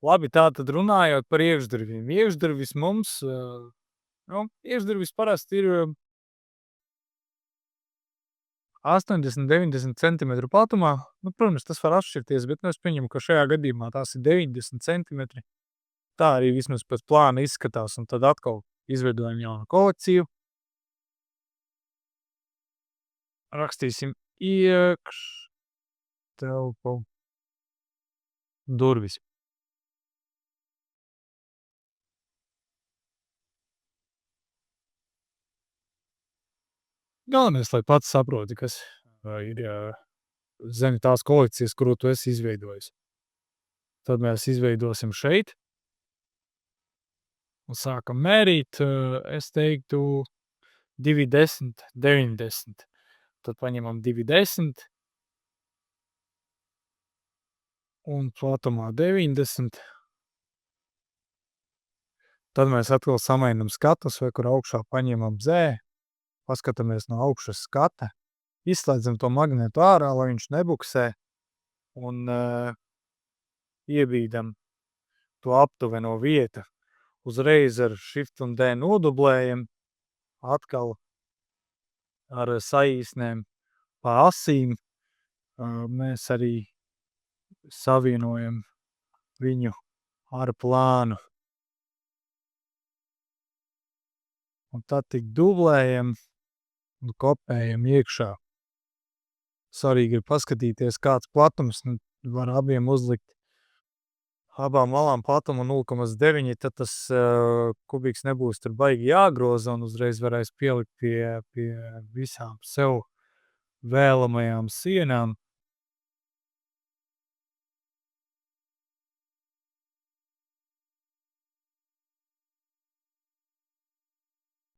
Labi, tātad runājot par iekšdurvīm. Iekšdurvis mums, iekšdurvis parasti ir 80, 90 centimetru platumā. Protams, tas var atšķirties, bet es pieņemu, ka šajā gadījumā tās ir 90 centimetri. Tā arī vismaz pēc plāna izskatās, un tad atkal izveidojam jaunu kolekciju. Rakstīsim iekštelpu durvis. Galvenais, lai pats saproti, kas ir zem tās kolekcijas, kuru tu esi izveidojis. Tad mēs izveidosim šeit. Un sākam mērīt, es teiktu 210, 90. Tad paņemam 210 un platumā 90. Tad mēs atkal samainam skatus, vai kur augšā paņemam Z, paskatāmies no augšas skata, izslēdzam to magnetu ārā, lai viņš nebuksē, un iebīdam to aptuveno vietu. Uzreiz ar Shift un D nodublējam, atkal ar saīsnēm pa asīm mēs arī savienojam viņu ar plānu. Un tad tik dublējam un kopējam iekšā. Svarīgi ir paskatīties, kāds platums, var abiem uzlikt abām malām platumu 0,9, tad tas kubiks nebūs tur baigi jāgroza un uzreiz varēs pielikt pie visām sev vēlamajām sienām.